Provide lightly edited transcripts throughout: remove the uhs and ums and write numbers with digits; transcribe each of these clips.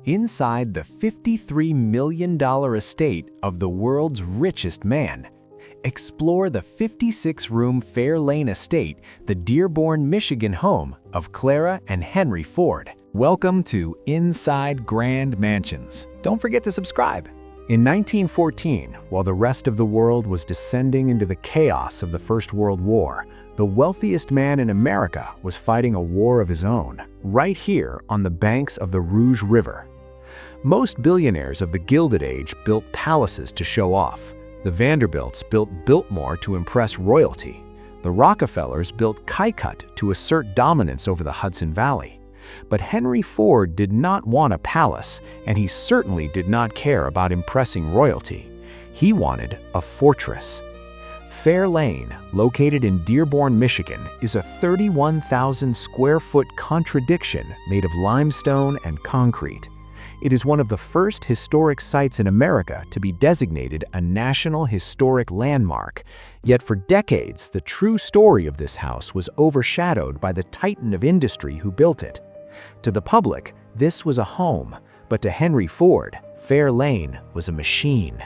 Inside the $53 million estate of the world's richest man. Explore the 56-room Fair Lane estate, the Dearborn, Michigan home of Clara and Henry Ford. Welcome to Inside Grand Mansions. Don't forget to subscribe. In 1914, while the rest of the world was descending into the chaos of the First World War, the wealthiest man in America was fighting a war of his own, right here on the banks of the Rouge River. Most billionaires of the Gilded Age built palaces to show off. The Vanderbilts built Biltmore to impress royalty. The Rockefellers built Kykuit to assert dominance over the Hudson Valley. But Henry Ford did not want a palace, and he certainly did not care about impressing royalty. He wanted a fortress. Fair Lane, located in Dearborn, Michigan, is a 31,000 square foot contradiction made of limestone and concrete. It is one of the first historic sites in America to be designated a National Historic Landmark. Yet for decades, the true story of this house was overshadowed by the titan of industry who built it. To the public, this was a home, but to Henry Ford, Fair Lane was a machine.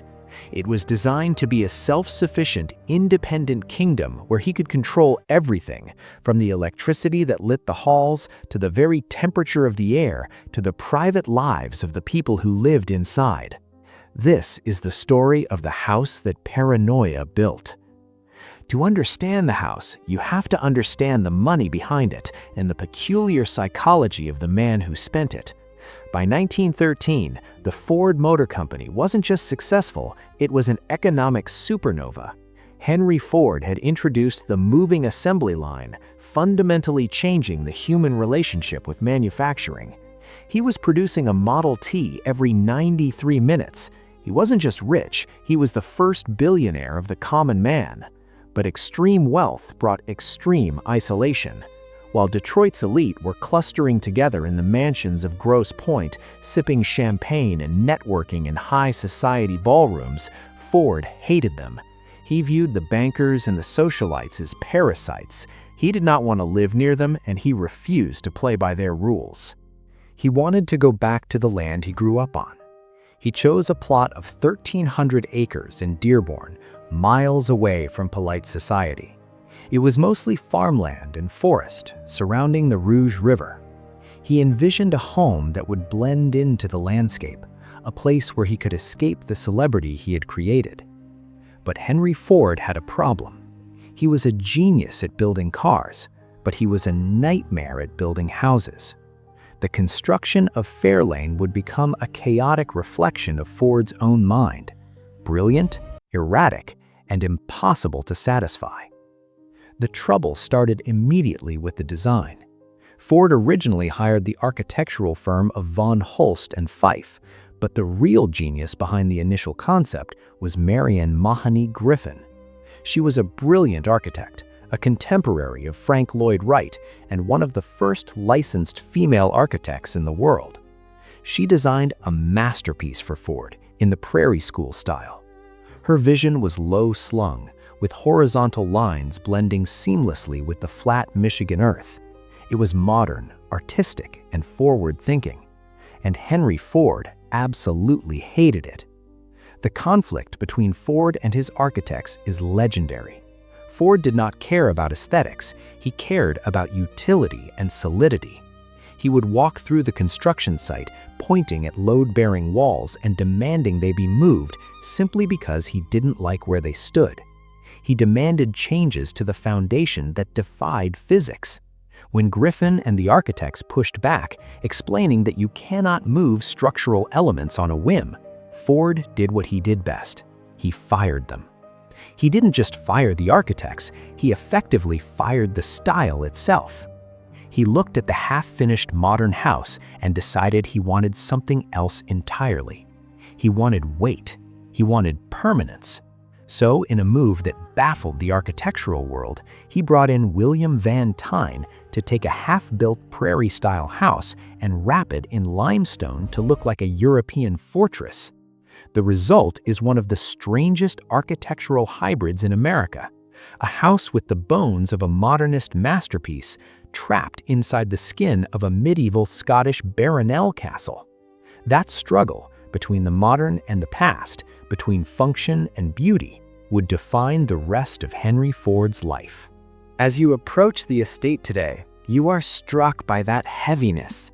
It was designed to be a self-sufficient, independent kingdom where he could control everything, from the electricity that lit the halls to the very temperature of the air to the private lives of the people who lived inside. This is the story of the house that Paranoia built. To understand the house, you have to understand the money behind it and the peculiar psychology of the man who spent it. By 1913, the Ford Motor Company wasn't just successful, it was an economic supernova. Henry Ford had introduced the moving assembly line, fundamentally changing the human relationship with manufacturing. He was producing a Model T every 93 minutes. He wasn't just rich, he was the first billionaire of the common man. But extreme wealth brought extreme isolation. While Detroit's elite were clustering together in the mansions of Grosse Pointe, sipping champagne and networking in high society ballrooms, Ford hated them. He viewed the bankers and the socialites as parasites. He did not want to live near them, and he refused to play by their rules. He wanted to go back to the land he grew up on. He chose a plot of 1,300 acres in Dearborn, miles away from polite society. It was mostly farmland and forest surrounding the Rouge River. He envisioned a home that would blend into the landscape, a place where he could escape the celebrity he had created. But Henry Ford had a problem. He was a genius at building cars, but he was a nightmare at building houses. The construction of Fair Lane would become a chaotic reflection of Ford's own mind, brilliant, erratic, and impossible to satisfy. The trouble started immediately with the design. Ford originally hired the architectural firm of Von Holst and Fife, but the real genius behind the initial concept was Marian Mahony Griffin. She was a brilliant architect, a contemporary of Frank Lloyd Wright, and one of the first licensed female architects in the world. She designed a masterpiece for Ford in the Prairie School style. Her vision was low-slung, with horizontal lines blending seamlessly with the flat Michigan earth. It was modern, artistic, and forward-thinking. And Henry Ford absolutely hated it. The conflict between Ford and his architects is legendary. Ford did not care about aesthetics, he cared about utility and solidity. He would walk through the construction site, pointing at load-bearing walls and demanding they be moved simply because he didn't like where they stood. He demanded changes to the foundation that defied physics. When Griffin and the architects pushed back, explaining that you cannot move structural elements on a whim, Ford did what he did best. He fired them. He didn't just fire the architects, he effectively fired the style itself. He looked at the half-finished modern house and decided he wanted something else entirely. He wanted weight. He wanted permanence. So, in a move that baffled the architectural world, he brought in William Van Tyne to take a half-built prairie-style house and wrap it in limestone to look like a European fortress. The result is one of the strangest architectural hybrids in America, a house with the bones of a modernist masterpiece trapped inside the skin of a medieval Scottish baronial castle. That struggle between the modern and the past, between function and beauty, would define the rest of Henry Ford's life. As you approach the estate today, you are struck by that heaviness.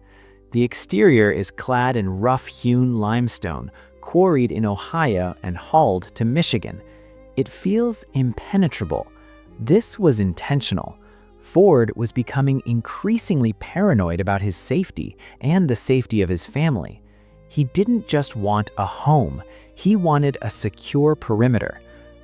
The exterior is clad in rough-hewn limestone, quarried in Ohio and hauled to Michigan. It feels impenetrable. This was intentional. Ford was becoming increasingly paranoid about his safety and the safety of his family. He didn't just want a home, he wanted a secure perimeter.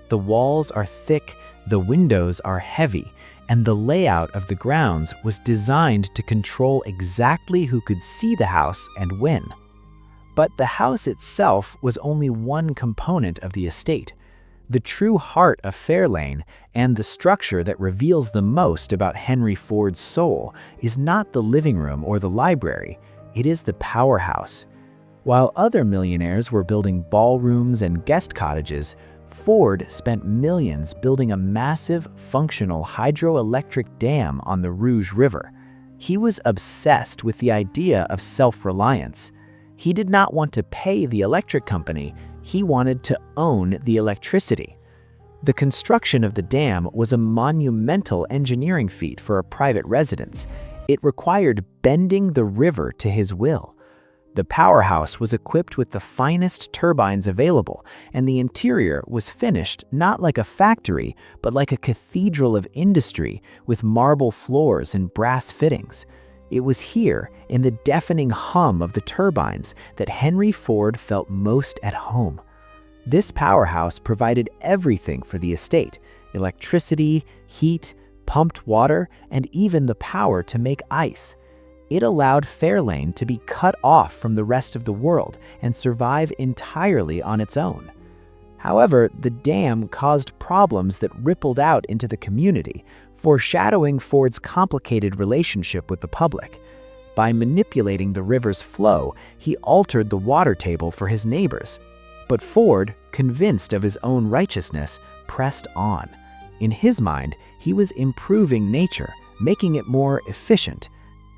The walls are thick, the windows are heavy, and the layout of the grounds was designed to control exactly who could see the house and when. But the house itself was only one component of the estate. The true heart of Fairlane, and the structure that reveals the most about Henry Ford's soul, is not the living room or the library, it is the powerhouse. While other millionaires were building ballrooms and guest cottages, Ford spent millions building a massive, functional hydroelectric dam on the Rouge River. He was obsessed with the idea of self-reliance. He did not want to pay the electric company, he wanted to own the electricity. The construction of the dam was a monumental engineering feat for a private residence. It required bending the river to his will. The powerhouse was equipped with the finest turbines available, and the interior was finished not like a factory, but like a cathedral of industry with marble floors and brass fittings. It was here, in the deafening hum of the turbines, that Henry Ford felt most at home. This powerhouse provided everything for the estate: electricity, heat, pumped water, and even the power to make ice. It allowed Fairlane to be cut off from the rest of the world and survive entirely on its own. However, the dam caused problems that rippled out into the community, foreshadowing Ford's complicated relationship with the public. By manipulating the river's flow, he altered the water table for his neighbors. But Ford, convinced of his own righteousness, pressed on. In his mind, he was improving nature, making it more efficient.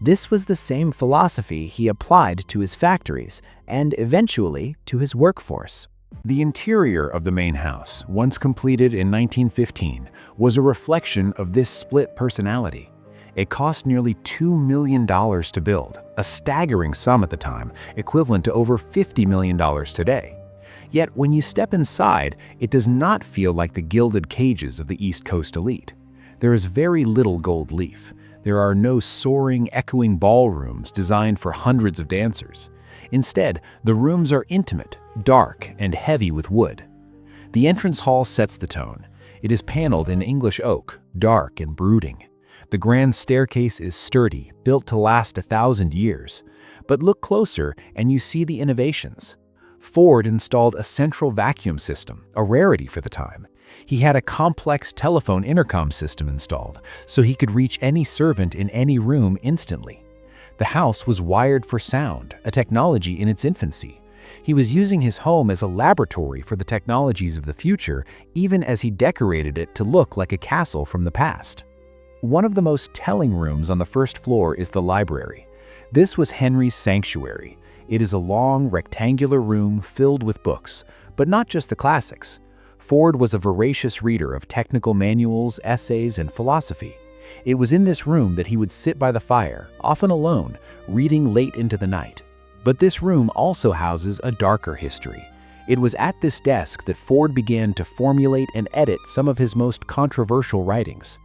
This was the same philosophy he applied to his factories and eventually to his workforce. The interior of the main house, once completed in 1915, was a reflection of this split personality. It cost nearly $2 million to build, a staggering sum at the time, equivalent to over $50 million today. Yet when you step inside, it does not feel like the gilded cages of the East Coast elite. There is very little gold leaf. There are no soaring, echoing ballrooms designed for hundreds of dancers. Instead, the rooms are intimate, dark, and heavy with wood. The entrance hall sets the tone. It is paneled in English oak, dark and brooding. The grand staircase is sturdy, built to last 1,000 years. But look closer and you see the innovations. Ford installed a central vacuum system, a rarity for the time. He had a complex telephone intercom system installed, so he could reach any servant in any room instantly. The house was wired for sound, a technology in its infancy. He was using his home as a laboratory for the technologies of the future, even as he decorated it to look like a castle from the past. One of the most telling rooms on the first floor is the library. This was Henry's sanctuary. It is a long, rectangular room filled with books, but not just the classics. Ford was a voracious reader of technical manuals, essays, and philosophy. It was in this room that he would sit by the fire, often alone, reading late into the night. But this room also houses a darker history. It was at this desk that Ford began to formulate and edit some of his most controversial writings.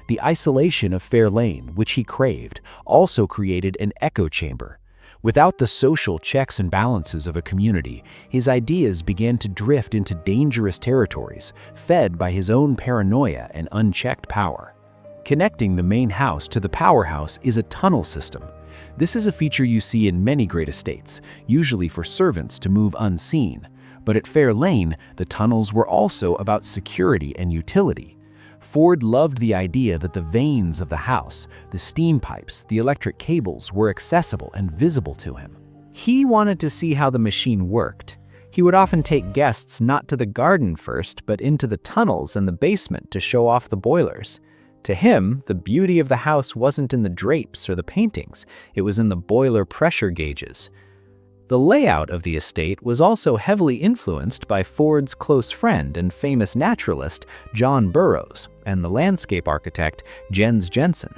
The isolation of Fairlane, which he craved, also created an echo chamber. Without the social checks and balances of a community, his ideas began to drift into dangerous territories, fed by his own paranoia and unchecked power. Connecting the main house to the powerhouse is a tunnel system. This is a feature you see in many great estates, usually for servants to move unseen. But at Fairlane, the tunnels were also about security and utility. Ford loved the idea that the veins of the house, the steam pipes, the electric cables were accessible and visible to him. He wanted to see how the machine worked. He would often take guests not to the garden first, but into the tunnels and the basement to show off the boilers. To him, the beauty of the house wasn't in the drapes or the paintings, it was in the boiler pressure gauges. The layout of the estate was also heavily influenced by Ford's close friend and famous naturalist John Burroughs and the landscape architect Jens Jensen.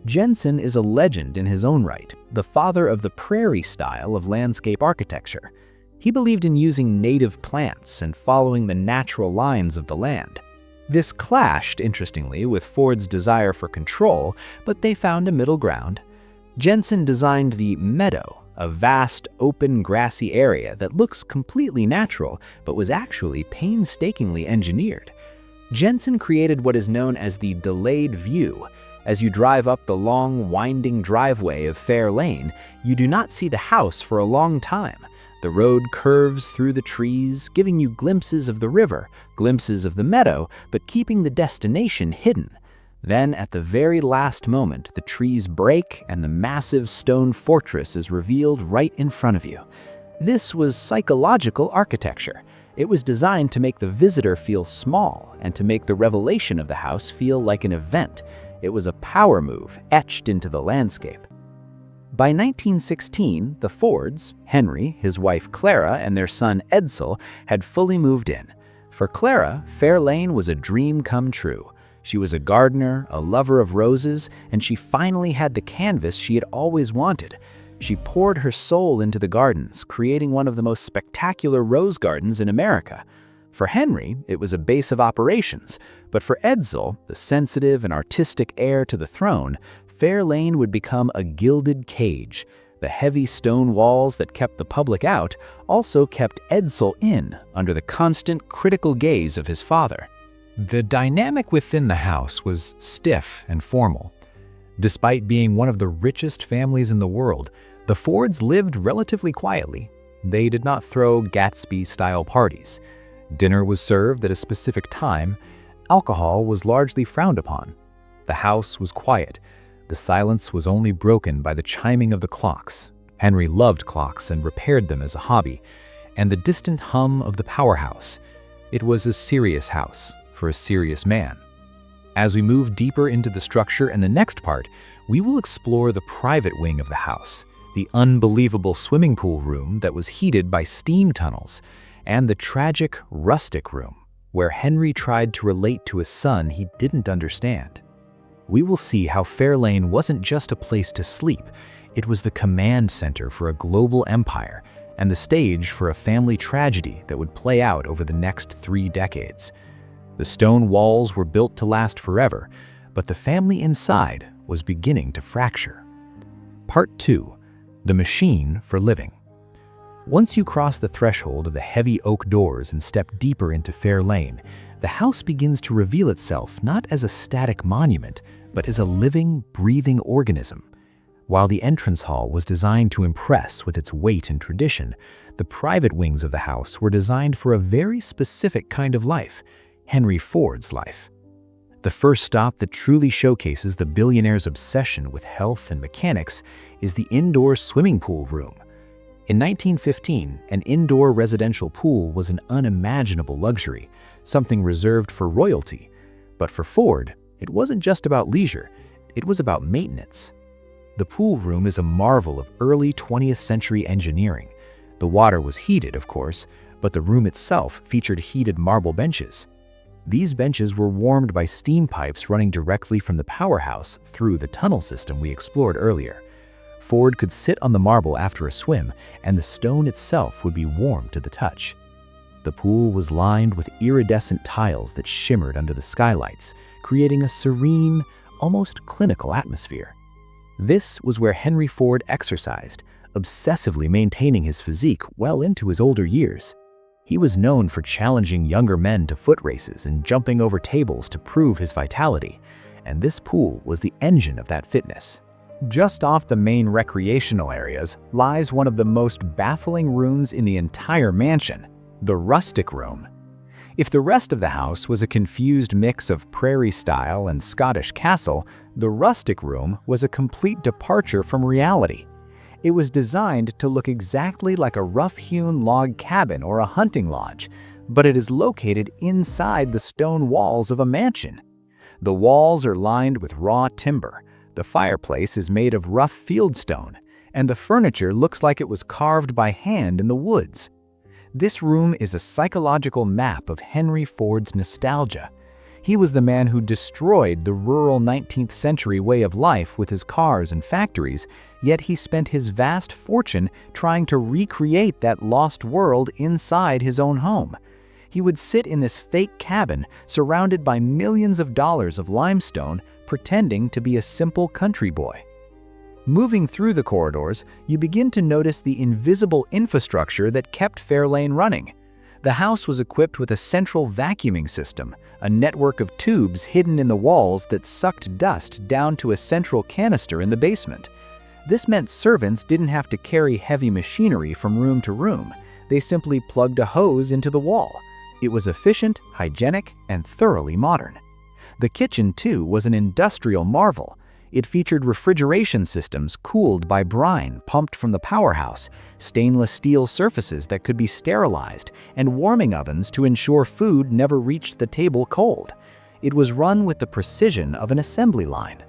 Jensen is a legend in his own right, the father of the prairie style of landscape architecture. He believed in using native plants and following the natural lines of the land. This clashed, interestingly, with Ford's desire for control, but they found a middle ground. Jensen designed the Meadow, a vast, open, grassy area that looks completely natural but was actually painstakingly engineered. Jensen created what is known as the delayed view. As you drive up the long, winding driveway of Fair Lane, you do not see the house for a long time. The road curves through the trees, giving you glimpses of the river, glimpses of the meadow, but keeping the destination hidden. Then, at the very last moment, the trees break and the massive stone fortress is revealed right in front of you. This was psychological architecture. It was designed to make the visitor feel small and to make the revelation of the house feel like an event. It was a power move etched into the landscape. By 1916, the Fords, Henry, his wife Clara, and their son Edsel had fully moved in. For Clara, Fair Lane was a dream come true. She was a gardener, a lover of roses, and she finally had the canvas she had always wanted. She poured her soul into the gardens, creating one of the most spectacular rose gardens in America. For Henry, it was a base of operations, but for Edsel, the sensitive and artistic heir to the throne, Fair Lane would become a gilded cage. The heavy stone walls that kept the public out also kept Edsel in, under the constant critical gaze of his father. The dynamic within the house was stiff and formal. Despite being one of the richest families in the world, the Fords lived relatively quietly. They did not throw Gatsby-style parties. Dinner was served at a specific time. Alcohol was largely frowned upon. The house was quiet. The silence was only broken by the chiming of the clocks. Henry loved clocks and repaired them as a hobby, and the distant hum of the powerhouse. It was a serious house for a serious man. As we move deeper into the structure in the next part, we will explore the private wing of the house, the unbelievable swimming pool room that was heated by steam tunnels, and the tragic rustic room, where Henry tried to relate to a son he didn't understand. We will see how Fair Lane wasn't just a place to sleep, it was the command center for a global empire and the stage for a family tragedy that would play out over the next 3 decades. The stone walls were built to last forever, but the family inside was beginning to fracture. Part 2. The Machine for Living. Once you cross the threshold of the heavy oak doors and step deeper into Fair Lane, the house begins to reveal itself not as a static monument, but as a living, breathing organism. While the entrance hall was designed to impress with its weight and tradition, the private wings of the house were designed for a very specific kind of life, Henry Ford's life. The first stop that truly showcases the billionaire's obsession with health and mechanics is the indoor swimming pool room. In 1915, an indoor residential pool was an unimaginable luxury, something reserved for royalty. But for Ford, it wasn't just about leisure, it was about maintenance. The pool room is a marvel of early 20th century engineering. The water was heated, of course, but the room itself featured heated marble benches. These benches were warmed by steam pipes running directly from the powerhouse through the tunnel system we explored earlier. Ford could sit on the marble after a swim, and the stone itself would be warm to the touch. The pool was lined with iridescent tiles that shimmered under the skylights, creating a serene, almost clinical atmosphere. This was where Henry Ford exercised, obsessively maintaining his physique well into his older years. He was known for challenging younger men to foot races and jumping over tables to prove his vitality, and this pool was the engine of that fitness. Just off the main recreational areas lies one of the most baffling rooms in the entire mansion, the rustic room. If the rest of the house was a confused mix of prairie style and Scottish castle, the rustic room was a complete departure from reality. It was designed to look exactly like a rough-hewn log cabin or a hunting lodge, but it is located inside the stone walls of a mansion. The walls are lined with raw timber. The fireplace is made of rough fieldstone, and the furniture looks like it was carved by hand in the woods. This room is a psychological map of Henry Ford's nostalgia. He was the man who destroyed the rural 19th century way of life with his cars and factories, yet he spent his vast fortune trying to recreate that lost world inside his own home. He would sit in this fake cabin surrounded by millions of dollars of limestone, pretending to be a simple country boy. Moving through the corridors, you begin to notice the invisible infrastructure that kept Fairlane running. The house was equipped with a central vacuuming system, a network of tubes hidden in the walls that sucked dust down to a central canister in the basement. This meant servants didn't have to carry heavy machinery from room to room. They simply plugged a hose into the wall. It was efficient, hygienic, and thoroughly modern. The kitchen, too, was an industrial marvel. It featured refrigeration systems cooled by brine pumped from the powerhouse, stainless steel surfaces that could be sterilized, and warming ovens to ensure food never reached the table cold. It was run with the precision of an assembly line.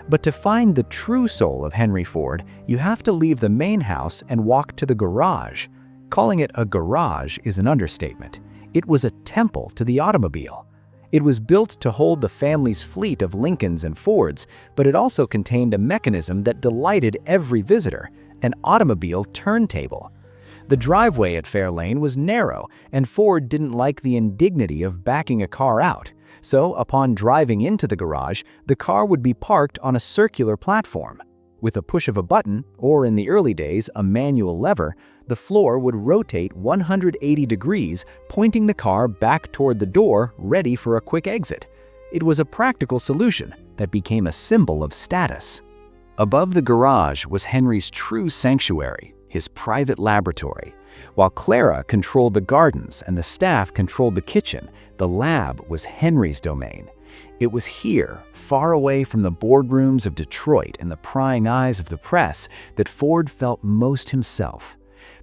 But to find the true soul of Henry Ford, you have to leave the main house and walk to the garage. Calling it a garage is an understatement. It was a temple to the automobile. It was built to hold the family's fleet of Lincolns and Fords, but it also contained a mechanism that delighted every visitor, an automobile turntable. The driveway at Fairlane was narrow, and Ford didn't like the indignity of backing a car out. So, upon driving into the garage, the car would be parked on a circular platform. With a push of a button, or in the early days, a manual lever, the floor would rotate 180 degrees, pointing the car back toward the door, ready for a quick exit. It was a practical solution that became a symbol of status. Above the garage was Henry's true sanctuary, his private laboratory. While Clara controlled the gardens and the staff controlled the kitchen, the lab was Henry's domain. It was here, far away from the boardrooms of Detroit and the prying eyes of the press, that Ford felt most himself.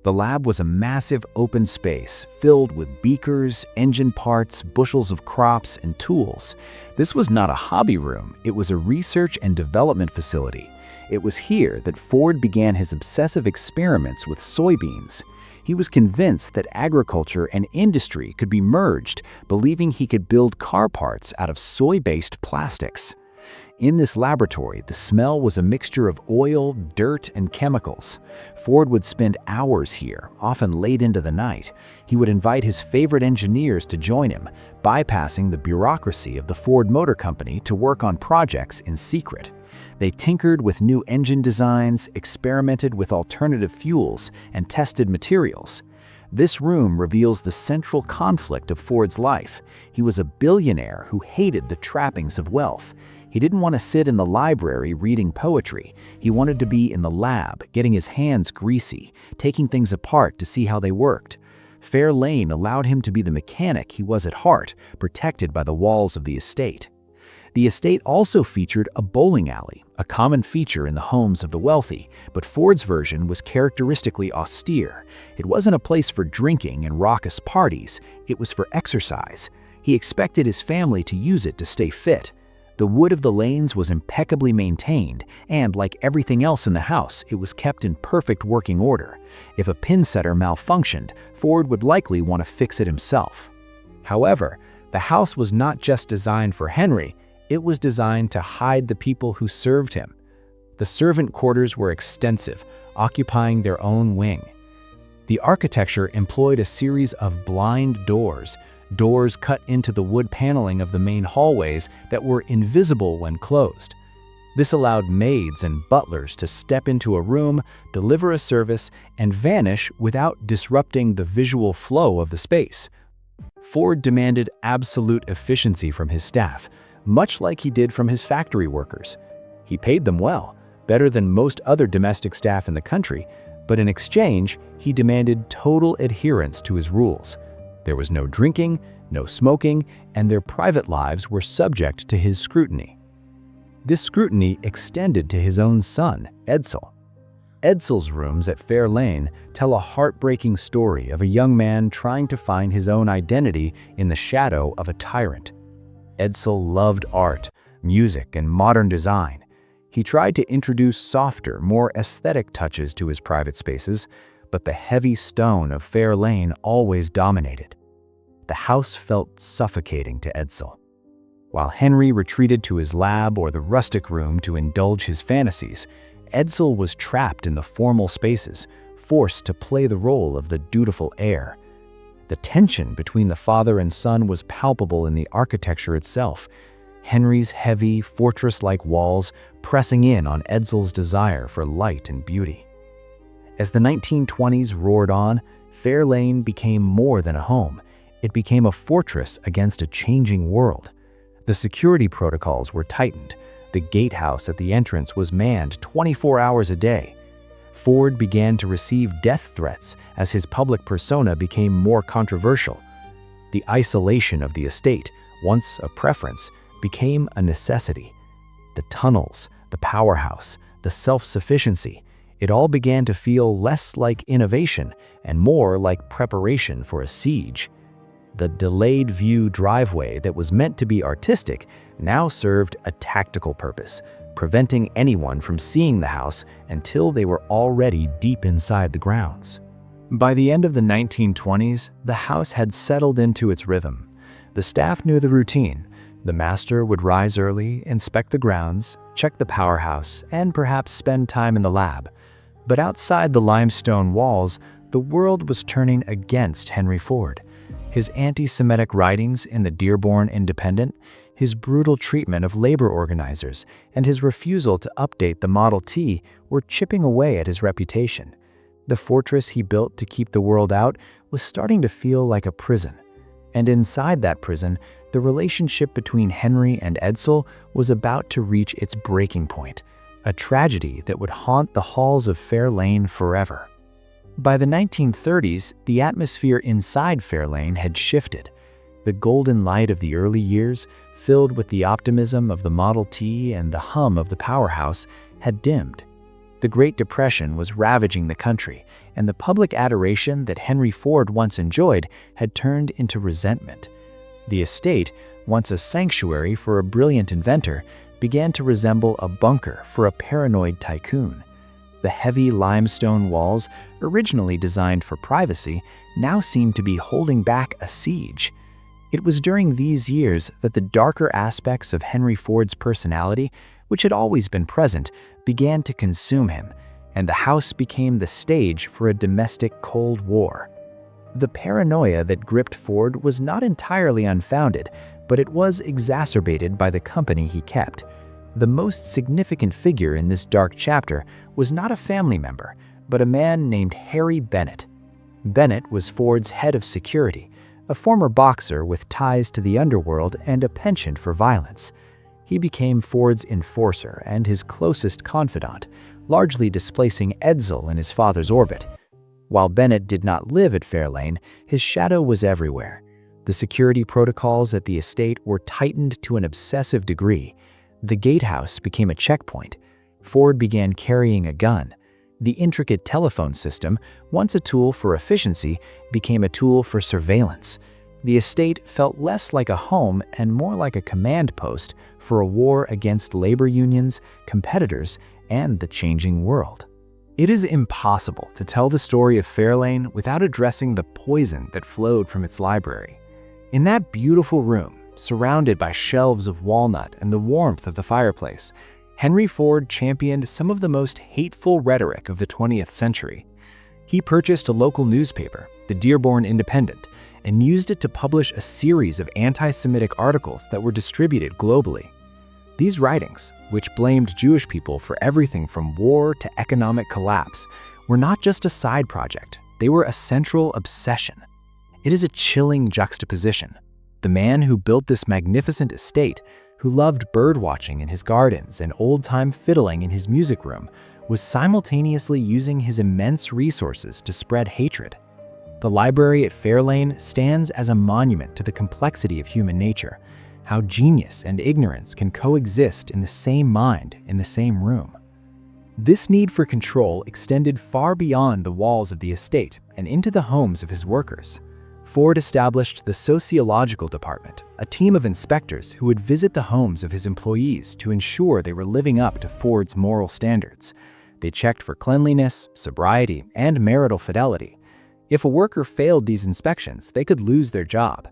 The lab was a massive open space filled with beakers, engine parts, bushels of crops, and tools. This was not a hobby room, it was a research and development facility. It was here that Ford began his obsessive experiments with soybeans. He was convinced that agriculture and industry could be merged, believing he could build car parts out of soy-based plastics. In this laboratory, the smell was a mixture of oil, dirt, and chemicals. Ford would spend hours here, often late into the night. He would invite his favorite engineers to join him, bypassing the bureaucracy of the Ford Motor Company to work on projects in secret. They tinkered with new engine designs, experimented with alternative fuels, and tested materials. This room reveals the central conflict of Ford's life. He was a billionaire who hated the trappings of wealth. He didn't want to sit in the library reading poetry. He wanted to be in the lab, getting his hands greasy, taking things apart to see how they worked. Fairlane allowed him to be the mechanic he was at heart, protected by the walls of the estate. The estate also featured a bowling alley, a common feature in the homes of the wealthy, but Ford's version was characteristically austere. It wasn't a place for drinking and raucous parties, it was for exercise. He expected his family to use it to stay fit. The wood of the lanes was impeccably maintained, and like everything else in the house, it was kept in perfect working order. If a pin setter malfunctioned, Ford would likely want to fix it himself. However, the house was not just designed for Henry, it was designed to hide the people who served him. The servant quarters were extensive, occupying their own wing. The architecture employed a series of blind doors cut into the wood paneling of the main hallways that were invisible when closed. This allowed maids and butlers to step into a room, deliver a service, and vanish without disrupting the visual flow of the space. Ford demanded absolute efficiency from his staff, much like he did from his factory workers. He paid them well, better than most other domestic staff in the country, but in exchange, he demanded total adherence to his rules. There was no drinking, no smoking, and their private lives were subject to his scrutiny. This scrutiny extended to his own son, Edsel. Edsel's rooms at Fairlane tell a heartbreaking story of a young man trying to find his own identity in the shadow of a tyrant. Edsel loved art, music, and modern design. He tried to introduce softer, more aesthetic touches to his private spaces, but the heavy stone of Fair Lane always dominated. The house felt suffocating to Edsel. While Henry retreated to his lab or the rustic room to indulge his fantasies, Edsel was trapped in the formal spaces, forced to play the role of the dutiful heir. The tension between the father and son was palpable in the architecture itself, Henry's heavy, fortress-like walls pressing in on Edsel's desire for light and beauty. As the 1920s roared on, Fair Lane became more than a home. It became a fortress against a changing world. The security protocols were tightened. The gatehouse at the entrance was manned 24 hours a day. Ford began to receive death threats as his public persona became more controversial. The isolation of the estate, once a preference, became a necessity. The tunnels, the powerhouse, the self-sufficiency, it all began to feel less like innovation and more like preparation for a siege. The delayed view driveway that was meant to be artistic now served a tactical purpose, preventing anyone from seeing the house until they were already deep inside the grounds. By the end of the 1920s, the house had settled into its rhythm. The staff knew the routine. The master would rise early, inspect the grounds, check the powerhouse, and perhaps spend time in the lab. But outside the limestone walls, the world was turning against Henry Ford. His anti-Semitic writings in the Dearborn Independent, his brutal treatment of labor organizers, and his refusal to update the Model T were chipping away at his reputation. The fortress he built to keep the world out was starting to feel like a prison. And inside that prison, the relationship between Henry and Edsel was about to reach its breaking point, a tragedy that would haunt the halls of Fair Lane forever. By the 1930s, the atmosphere inside Fair Lane had shifted. The golden light of the early years, filled with the optimism of the Model T and the hum of the powerhouse, had dimmed. The Great Depression was ravaging the country, and the public adoration that Henry Ford once enjoyed had turned into resentment. The estate, once a sanctuary for a brilliant inventor, began to resemble a bunker for a paranoid tycoon. The heavy limestone walls, originally designed for privacy, now seemed to be holding back a siege. It was during these years that the darker aspects of Henry Ford's personality, which had always been present, began to consume him, and the house became the stage for a domestic Cold War. The paranoia that gripped Ford was not entirely unfounded, but it was exacerbated by the company he kept. The most significant figure in this dark chapter was not a family member, but a man named Harry Bennett. Bennett was Ford's head of security, a former boxer with ties to the underworld and a penchant for violence. He became Ford's enforcer and his closest confidant, largely displacing Edsel in his father's orbit. While Bennett did not live at Fair Lane, his shadow was everywhere. The security protocols at the estate were tightened to an obsessive degree. The gatehouse became a checkpoint. Ford began carrying a gun. The intricate telephone system, once a tool for efficiency, became a tool for surveillance. The estate felt less like a home and more like a command post for a war against labor unions, competitors, and the changing world. It is impossible to tell the story of Fair Lane without addressing the poison that flowed from its library. In that beautiful room, surrounded by shelves of walnut and the warmth of the fireplace, Henry Ford championed some of the most hateful rhetoric of the 20th century. He purchased a local newspaper, the Dearborn Independent, and used it to publish a series of anti-Semitic articles that were distributed globally. These writings, which blamed Jewish people for everything from war to economic collapse, were not just a side project, they were a central obsession. It is a chilling juxtaposition. The man who built this magnificent estate, who loved birdwatching in his gardens and old-time fiddling in his music room, was simultaneously using his immense resources to spread hatred. The library at Fair Lane stands as a monument to the complexity of human nature, how genius and ignorance can coexist in the same mind, in the same room. This need for control extended far beyond the walls of the estate and into the homes of his workers. Ford established the Sociological Department, a team of inspectors who would visit the homes of his employees to ensure they were living up to Ford's moral standards. They checked for cleanliness, sobriety, and marital fidelity. If a worker failed these inspections, they could lose their job.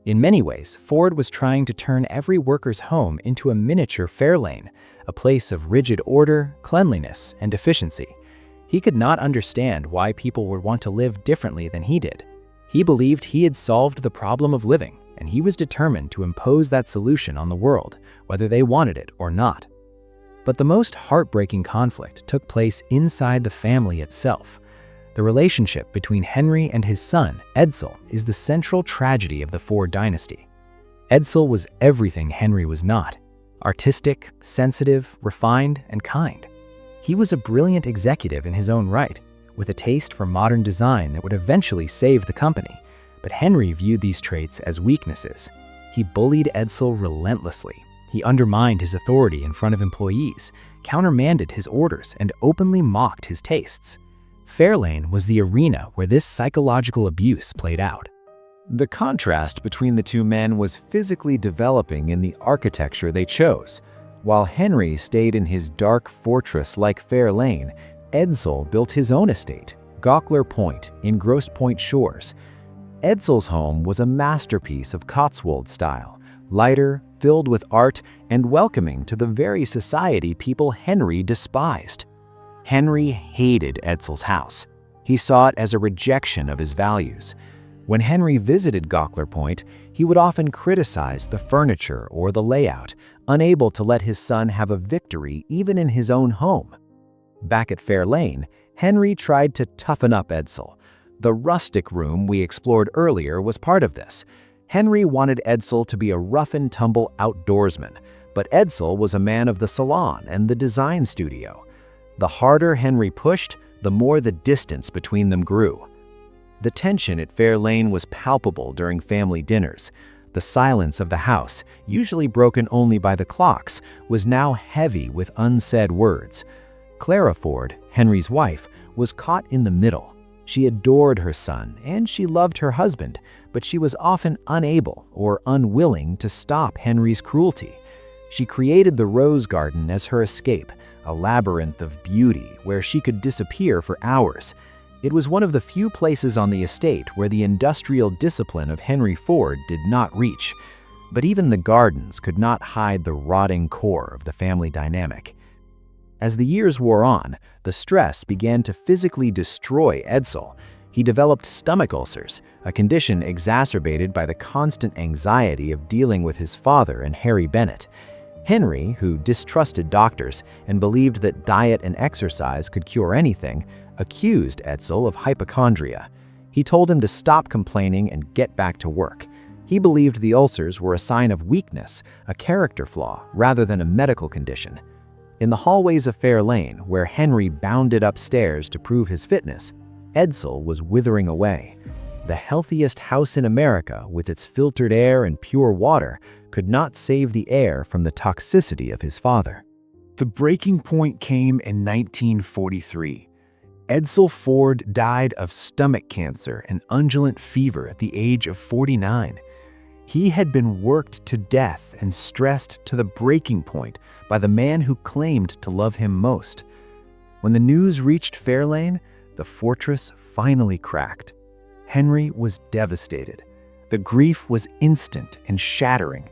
In many ways, Ford was trying to turn every worker's home into a miniature Fairlane, a place of rigid order, cleanliness, and efficiency. He could not understand why people would want to live differently than he did. He believed he had solved the problem of living, and he was determined to impose that solution on the world, whether they wanted it or not. But the most heartbreaking conflict took place inside the family itself. The relationship between Henry and his son, Edsel, is the central tragedy of the Ford dynasty. Edsel was everything Henry was not: artistic, sensitive, refined, and kind. He was a brilliant executive in his own right, with a taste for modern design that would eventually save the company. But Henry viewed these traits as weaknesses. He bullied Edsel relentlessly. He undermined his authority in front of employees, countermanded his orders, and openly mocked his tastes. Fairlane was the arena where this psychological abuse played out. The contrast between the two men was physically developing in the architecture they chose. While Henry stayed in his dark fortress like Fairlane, Edsel built his own estate, Gawkler Point, in Grosse Pointe Shores. Edsel's home was a masterpiece of Cotswold style, lighter, filled with art, and welcoming to the very society people Henry despised. Henry hated Edsel's house. He saw it as a rejection of his values. When Henry visited Gawkler Point, he would often criticize the furniture or the layout, unable to let his son have a victory even in his own home. Back at Fairlane, Henry tried to toughen up Edsel. The rustic room we explored earlier was part of this. Henry wanted Edsel to be a rough-and-tumble outdoorsman, but Edsel was a man of the salon and the design studio. The harder Henry pushed, the more the distance between them grew. The tension at Fairlane was palpable during family dinners. The silence of the house, usually broken only by the clocks, was now heavy with unsaid words. Clara Ford, Henry's wife, was caught in the middle. She adored her son and she loved her husband, but she was often unable or unwilling to stop Henry's cruelty. She created the Rose Garden as her escape, a labyrinth of beauty where she could disappear for hours. It was one of the few places on the estate where the industrial discipline of Henry Ford did not reach. But even the gardens could not hide the rotting core of the family dynamic. As the years wore on, the stress began to physically destroy Edsel. He developed stomach ulcers, a condition exacerbated by the constant anxiety of dealing with his father and Harry Bennett. Henry, who distrusted doctors and believed that diet and exercise could cure anything, accused Edsel of hypochondria. He told him to stop complaining and get back to work. He believed the ulcers were a sign of weakness, a character flaw, rather than a medical condition. In the hallways of Fairlane, where Henry bounded upstairs to prove his fitness, Edsel was withering away. The healthiest house in America, with its filtered air and pure water, could not save the heir from the toxicity of his father. The breaking point came in 1943. Edsel Ford died of stomach cancer and undulant fever at the age of 49. He had been worked to death and stressed to the breaking point by the man who claimed to love him most. When the news reached Fairlane, the fortress finally cracked. Henry was devastated. The grief was instant and shattering.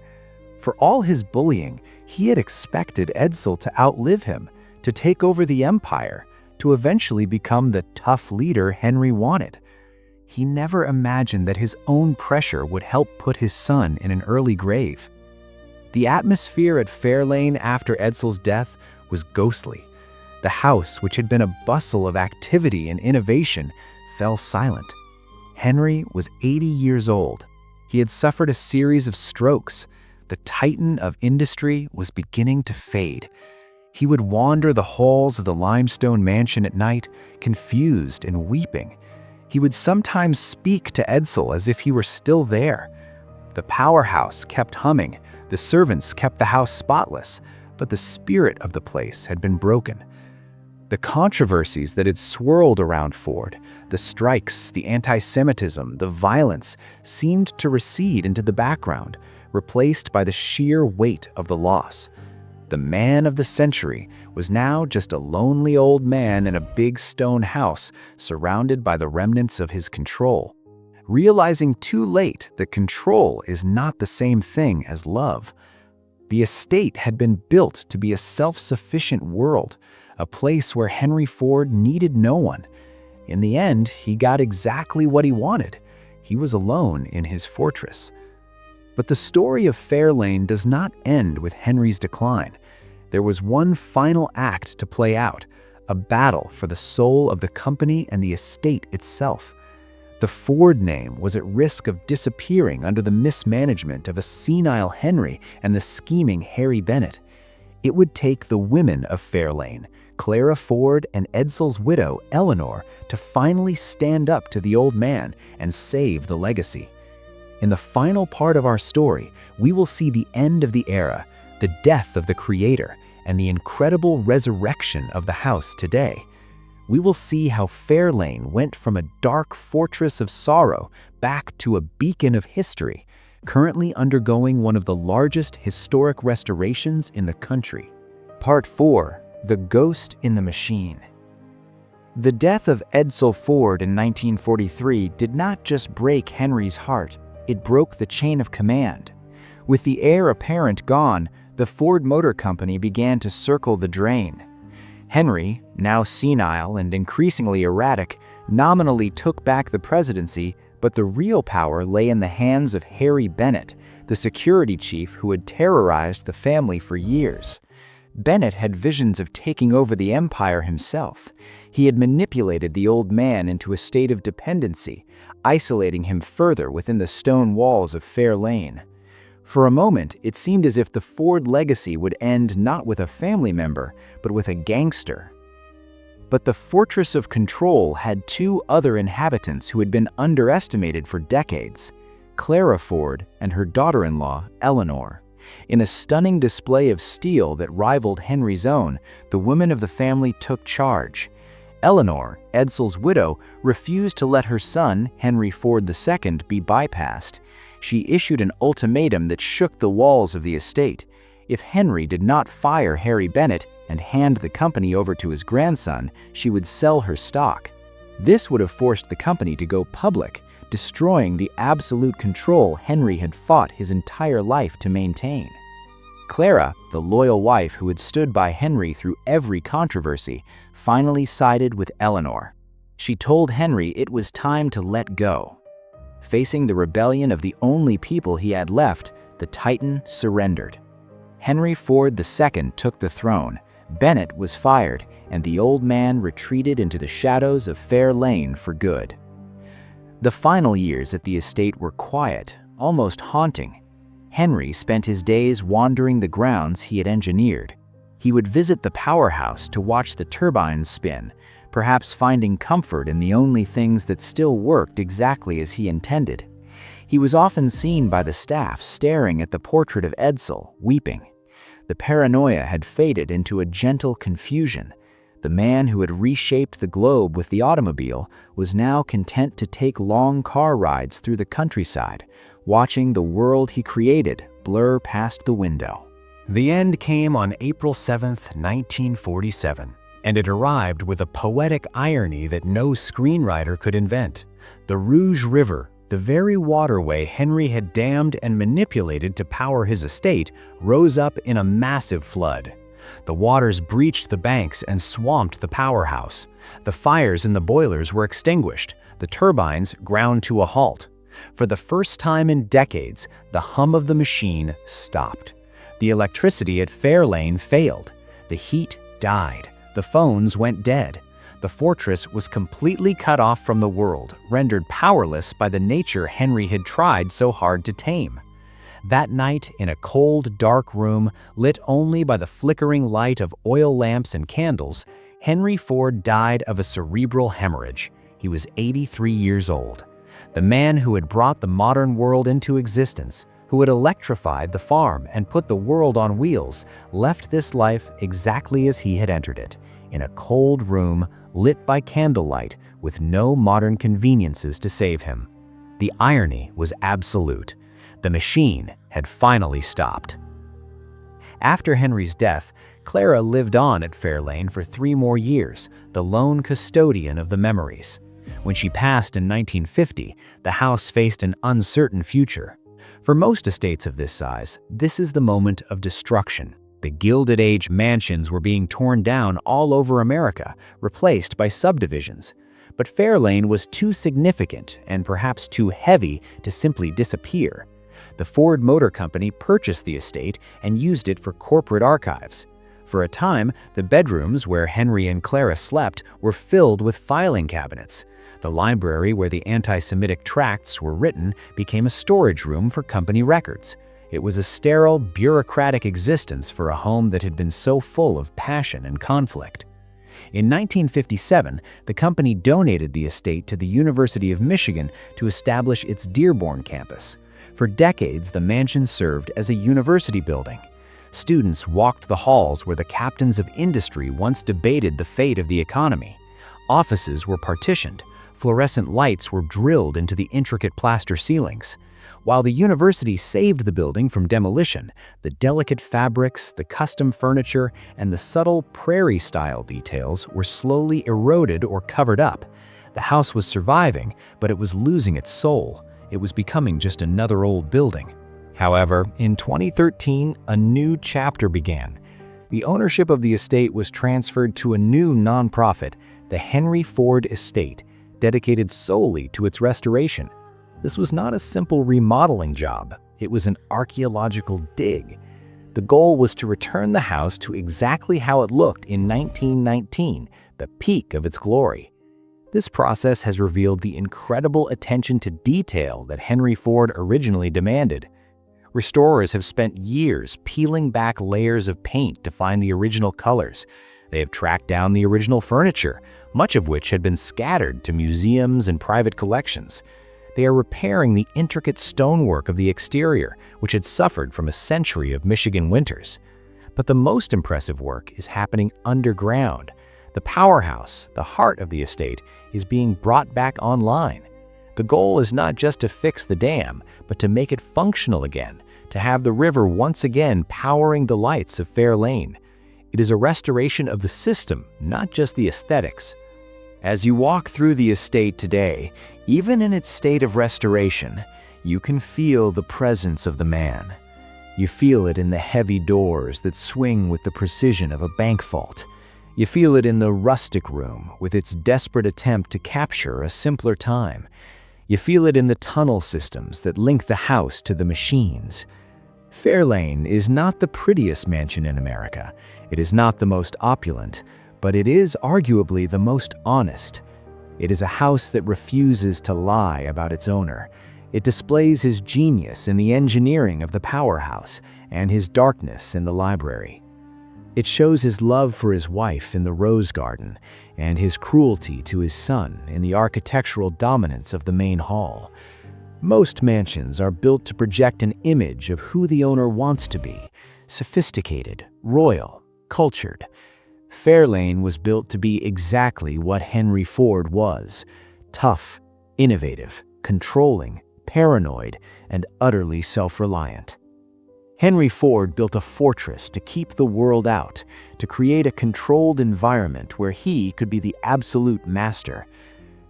For all his bullying, he had expected Edsel to outlive him, to take over the empire, to eventually become the tough leader Henry wanted. He never imagined that his own pressure would help put his son in an early grave. The atmosphere at Fairlane after Edsel's death was ghostly. The house, which had been a bustle of activity and innovation, fell silent. Henry was 80 years old. He had suffered a series of strokes. The titan of industry was beginning to fade. He would wander the halls of the limestone mansion at night, confused and weeping. He would sometimes speak to Edsel as if he were still there. The powerhouse kept humming, the servants kept the house spotless, but the spirit of the place had been broken. The controversies that had swirled around Ford, the strikes, the anti-Semitism, the violence, seemed to recede into the background, replaced by the sheer weight of the loss. The man of the century was now just a lonely old man in a big stone house surrounded by the remnants of his control. Realizing too late that control is not the same thing as love. The estate had been built to be a self-sufficient world, a place where Henry Ford needed no one. In the end, he got exactly what he wanted. He was alone in his fortress. But the story of Fairlane does not end with Henry's decline. There was one final act to play out, a battle for the soul of the company and the estate itself. The Ford name was at risk of disappearing under the mismanagement of a senile Henry and the scheming Harry Bennett. It would take the women of Fairlane, Clara Ford and Edsall's widow, Eleanor, to finally stand up to the old man and save the legacy. In the final part of our story, we will see the end of the era, the death of the creator, and the incredible resurrection of the house today. We will see how Fairlane went from a dark fortress of sorrow back to a beacon of history, currently undergoing one of the largest historic restorations in the country. Part 4. The Ghost in the Machine. The death of Edsall Ford in 1943 did not just break Henry's heart, it broke the chain of command. With the heir apparent gone, the Ford Motor Company began to circle the drain. Henry, now senile and increasingly erratic, nominally took back the presidency, but the real power lay in the hands of Harry Bennett, the security chief who had terrorized the family for years. Bennett had visions of taking over the empire himself. He had manipulated the old man into a state of dependency, isolating him further within the stone walls of Fairlane. For a moment, it seemed as if the Ford legacy would end not with a family member, but with a gangster. But the fortress of control had two other inhabitants who had been underestimated for decades: Clara Ford and her daughter-in-law, Eleanor. In a stunning display of steel that rivaled Henry's own, the women of the family took charge. Eleanor, Edsall's widow, refused to let her son, Henry Ford II, be bypassed. She issued an ultimatum that shook the walls of the estate. If Henry did not fire Harry Bennett and hand the company over to his grandson, she would sell her stock. This would have forced the company to go public, destroying the absolute control Henry had fought his entire life to maintain. Clara, the loyal wife who had stood by Henry through every controversy, finally sided with Eleanor. She told Henry it was time to let go. Facing the rebellion of the only people he had left, the Titan surrendered. Henry Ford II took the throne, Bennett was fired, and the old man retreated into the shadows of Fairlane for good. The final years at the estate were quiet, almost haunting. Henry spent his days wandering the grounds he had engineered. He would visit the powerhouse to watch the turbines spin, perhaps finding comfort in the only things that still worked exactly as he intended. He was often seen by the staff staring at the portrait of Edsall, weeping. The paranoia had faded into a gentle confusion. The man who had reshaped the globe with the automobile was now content to take long car rides through the countryside, watching the world he created blur past the window. The end came on April 7, 1947, and it arrived with a poetic irony that no screenwriter could invent. The Rouge River, the very waterway Henry had dammed and manipulated to power his estate, rose up in a massive flood. The waters breached the banks and swamped the powerhouse. The fires in the boilers were extinguished, the turbines ground to a halt. For the first time in decades, the hum of the machine stopped. The electricity at Fairlane failed. The heat died. The phones went dead. The fortress was completely cut off from the world, rendered powerless by the nature Henry had tried so hard to tame. That night, in a cold, dark room, lit only by the flickering light of oil lamps and candles, Henry Ford died of a cerebral hemorrhage. He was 83 years old. The man who had brought the modern world into existence, who had electrified the farm and put the world on wheels, left this life exactly as he had entered it, in a cold room lit by candlelight with no modern conveniences to save him. The irony was absolute. The machine had finally stopped. After Henry's death, Clara lived on at Fairlane for 3 more years, the lone custodian of the memories. When she passed in 1950, the house faced an uncertain future. For most estates of this size, this is the moment of destruction. The Gilded Age mansions were being torn down all over America, replaced by subdivisions. But Fairlane was too significant and perhaps too heavy to simply disappear. The Ford Motor Company purchased the estate and used it for corporate archives. For a time, the bedrooms where Henry and Clara slept were filled with filing cabinets. The library where the anti-Semitic tracts were written became a storage room for company records. It was a sterile, bureaucratic existence for a home that had been so full of passion and conflict. In 1957, the company donated the estate to the University of Michigan to establish its Dearborn campus. For decades, the mansion served as a university building. Students walked the halls where the captains of industry once debated the fate of the economy. Offices were partitioned. Fluorescent lights were drilled into the intricate plaster ceilings. While the university saved the building from demolition, the delicate fabrics, the custom furniture, and the subtle prairie-style details were slowly eroded or covered up. The house was surviving, but it was losing its soul. It was becoming just another old building. However, in 2013, a new chapter began. The ownership of the estate was transferred to a new nonprofit, the Henry Ford Estate, dedicated solely to its restoration. This was not a simple remodeling job. It was an archaeological dig. The goal was to return the house to exactly how it looked in 1919, the peak of its glory. This process has revealed the incredible attention to detail that Henry Ford originally demanded. Restorers have spent years peeling back layers of paint to find the original colors. They have tracked down the original furniture, much of which had been scattered to museums and private collections. They are repairing the intricate stonework of the exterior, which had suffered from a century of Michigan winters. But the most impressive work is happening underground. The powerhouse, the heart of the estate, is being brought back online. The goal is not just to fix the dam, but to make it functional again, to have the river once again powering the lights of Fairlane. It is a restoration of the system, not just the aesthetics. As you walk through the estate today, even in its state of restoration, you can feel the presence of the man. You feel it in the heavy doors that swing with the precision of a bank vault. You feel it in the rustic room with its desperate attempt to capture a simpler time. You feel it in the tunnel systems that link the house to the machines. Fairlane is not the prettiest mansion in America. It is not the most opulent, but it is arguably the most honest. It is a house that refuses to lie about its owner. It displays his genius in the engineering of the powerhouse and his darkness in the library. It shows his love for his wife in the rose garden and his cruelty to his son in the architectural dominance of the main hall. Most mansions are built to project an image of who the owner wants to be: sophisticated, royal, cultured. Fairlane was built to be exactly what Henry Ford was: tough, innovative, controlling, paranoid, and utterly self-reliant. Henry Ford built a fortress to keep the world out, to create a controlled environment where he could be the absolute master.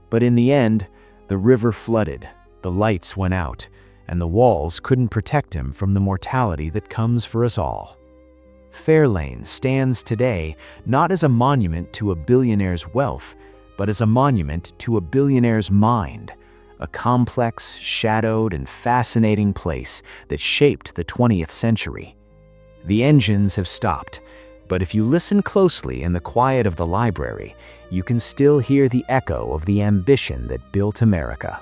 But in the end, the river flooded, the lights went out, and the walls couldn't protect him from the mortality that comes for us all. Fairlane stands today not as a monument to a billionaire's wealth, but as a monument to a billionaire's mind, a complex, shadowed, and fascinating place that shaped the 20th century. The engines have stopped, but if you listen closely in the quiet of the library, you can still hear the echo of the ambition that built America.